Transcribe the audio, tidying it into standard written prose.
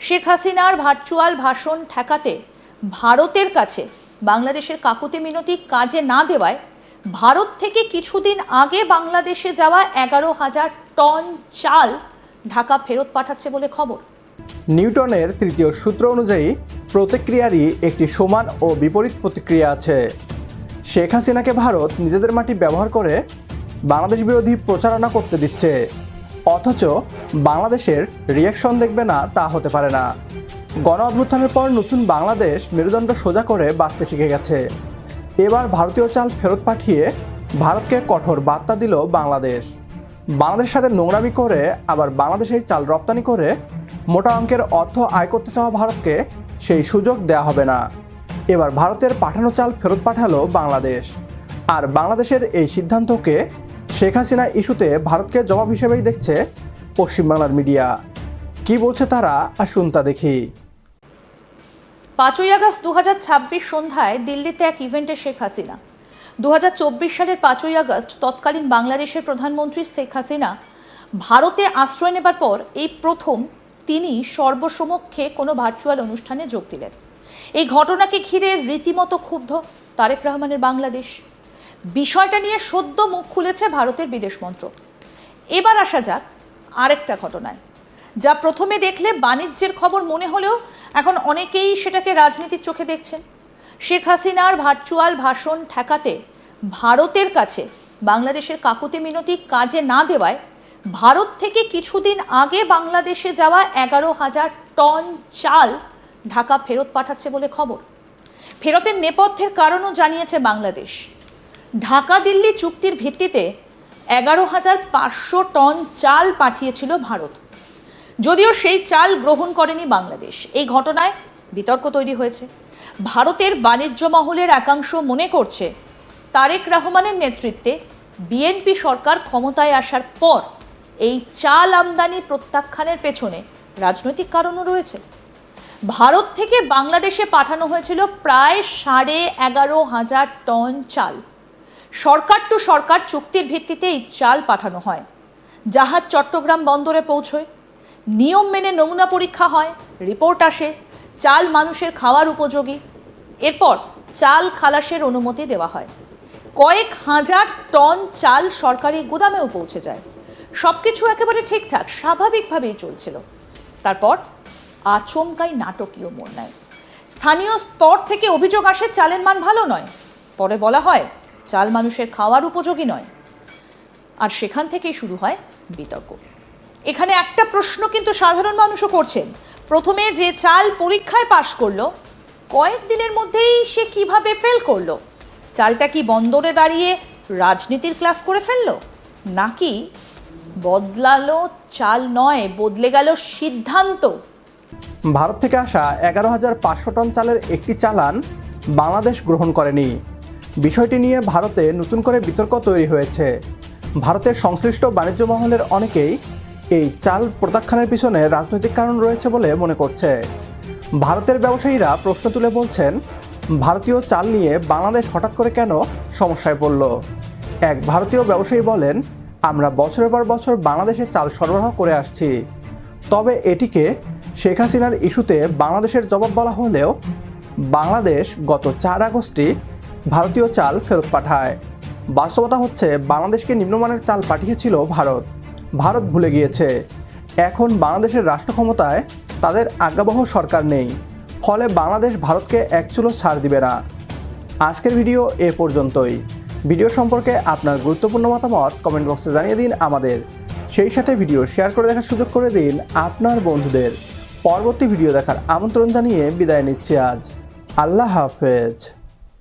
শেখ হাসিনার ভার্চুয়াল ভাষণ ঠেকাতে ভারতের কাছে বাংলাদেশের কাকুতি মিনতি কাজে না দেওয়ায় ভারত থেকে কিছুদিন আগে বাংলাদেশে যাওয়া 11,000 টন চাল ঢাকা ফেরত পাঠাচ্ছে বলে খবর। নিউটনের তৃতীয় সূত্র অনুযায়ী প্রতিক্রিয়ারই একটি সমান ও বিপরীত প্রতিক্রিয়া আছে। শেখ হাসিনাকে ভারত নিজেদের মাটি ব্যবহার করে বাংলাদেশ বিরোধী প্রচারণা করতে দিচ্ছে, অথচ বাংলাদেশের রিয়াকশন দেখবে না তা হতে পারে না। গণ অভ্যুত্থানের পর নতুন বাংলাদেশ মেরুদণ্ড সোজা করে বাঁচতে শিখে গেছে। এবার ভারতীয় চাল ফেরত পাঠিয়ে ভারতকে কঠোর বার্তা দিল বাংলাদেশ। বাংলাদেশের সাথে নোংরামি করে আবার বাংলাদেশে চাল রপ্তানি করে মোটা অঙ্কের অর্থ আয় করতে চাওয়া ভারতকে সেই সুযোগ দেওয়া হবে না। এবার ভারতের পাঠানো চাল ফেরত পাঠালো বাংলাদেশ। আর বাংলাদেশের এই সিদ্ধান্তকে শেখ হাসিনা ইস্যুতে ভারতকে জবাব হিসেবেই দেখছে পশ্চিমবাংলার মিডিয়া। কি বলছে তারা, আসুন তা দেখি। 5ই আগস্ট 2026 সন্ধ্যায় দিল্লিতে এক ইভেন্টে শেখ হাসিনা। 2024 সালের 5ই আগস্ট তৎকালীন বাংলাদেশের প্রধানমন্ত্রী শেখ হাসিনা ভারতে আশ্রয় নেবার পর এই প্রথম তিনি সর্বসমক্ষে কোনো ভার্চুয়াল অনুষ্ঠানে যোগ দিলেন। এই ঘটনাকে ঘিরে রীতিমতো ক্ষুব্ধ তারেক রহমানের বাংলাদেশ। বিষয়টা নিয়ে সদ্য মুখ খুলেছে ভারতের বিদেশ মন্ত্রক। এবার আসা যাক আরেকটা ঘটনায়, যা প্রথমে দেখলে বাণিজ্যের খবর মনে হলেও এখন অনেকেই সেটাকে রাজনীতির চোখে দেখছেন। শেখ হাসিনার ভার্চুয়াল ভাষণ ঠেকাতে ভারতের কাছে বাংলাদেশের কাকুতি মিনতি কাজে না দেওয়ায় ভারত থেকে কিছুদিন আগে বাংলাদেশে যাওয়া 11,000 টন চাল ঢাকা ফেরত পাঠাচ্ছে বলে খবর। ফেরতের নেপথ্যের কারণও জানিয়েছে বাংলাদেশ। ঢাকা দিল্লি চুক্তির ভিত্তিতে 11,500 টন চাল পাঠিয়েছিল ভারত, যদিও সেই চাল গ্রহণ করেনি বাংলাদেশ। এই ঘটনায় বিতর্ক তৈরি হয়েছে। ভারতের বাণিজ্য মহলের একাংশ মনে করছে তারেক রহমানের নেতৃত্বে বিএনপি সরকার ক্ষমতায় আসার পর এই চাল আমদানি প্রত্যাখ্যানের পেছনে রাজনৈতিক কারণও রয়েছে। ভারত থেকে বাংলাদেশে পাঠানো হয়েছিল প্রায় 11,500 টন চাল। সরকার টু সরকার চুক্তির ভিত্তিতে এই চাল পাঠানো হয়। জাহাজ চট্টগ্রাম বন্দরে পৌঁছয়, নিয়ম মেনে নমুনা পরীক্ষা হয়, রিপোর্ট আসে, চাল মানুষের খাওয়ার উপযোগী। এরপর চাল খালাসের অনুমতি দেওয়া হয়। কয়েক হাজার টন চাল সরকারি গুদামেও পৌঁছে যায়। সব কিছু একেবারে ঠিকঠাক স্বাভাবিকভাবেই চলছিল। তারপর আচমকাই নাটকীয় মোড় নেয়। স্থানীয় স্তর থেকে অভিযোগ আসে চালের মান ভালো নয়। পরে বলা হয় চাল মানুষের খাওয়ার উপযোগী নয়। আর সেখান থেকেই শুরু হয় বিতর্ক। এখানে একটা প্রশ্ন কিন্তু সাধারণ মানুষও করছেন, প্রথমে যে চাল পরীক্ষায় পাশ করলো কয়েকদিনের মধ্যেই সে কিভাবে ফেল করলো? চালটা কি বন্দরে দাঁড়িয়ে রাজনীতির ক্লাস করে ফেললো, নাকি বদলালো চাল নয় বদলে গেল সিদ্ধান্ত? ভারত থেকে আসা 11,500 টন চালের একটি চালান বাংলাদেশ গ্রহণ করেনি। বিষয়টি নিয়ে ভারতে নতুন করে বিতর্ক তৈরি হয়েছে। ভারতের সংশ্লিষ্ট বাণিজ্য মহলের অনেকেই এই চাল প্রত্যাখ্যানের পিছনে রাজনৈতিক কারণ রয়েছে বলে মনে করছে। ভারতের ব্যবসায়ীরা প্রশ্ন তুলে বলছেন, ভারতীয় চাল নিয়ে বাংলাদেশ হঠাৎ করে কেন সমস্যায় পড়ল? এক ভারতীয় ব্যবসায়ী বলেন, আমরা বছরের পর বছর বাংলাদেশে চাল সরবরাহ করে আসছি। তবে এটিকে শেখ হাসিনার ইস্যুতে বাংলাদেশের জবাব বলা হলেও বাংলাদেশ গত 4 আগস্টই ভারতীয় চাল ফেরত পাঠায়। বাস্তবতা হচ্ছে বাংলাদেশকে নিম্নমানের চাল পাঠিয়েছিল ভারত। ভারত ভুলে গিয়েছে এখন বাংলাদেশের রাষ্ট্র ক্ষমতায় তাদের আজ্ঞাবহ সরকার নেই, ফলে বাংলাদেশ ভারতকে এক চুলো ছাড় দিবে না। আজকের ভিডিও এ পর্যন্তই। ভিডিও সম্পর্কে আপনার গুরুত্বপূর্ণ মতামত কমেন্ট বক্সে জানিয়ে দিন আমাদের। সেই সাথে ভিডিও শেয়ার করে দেখার সুযোগ করে দিন আপনার বন্ধুদের। পরবর্তী ভিডিও দেখার আমন্ত্রণ জানিয়ে বিদায় নিচ্ছি আজ। আল্লাহ হাফেজ।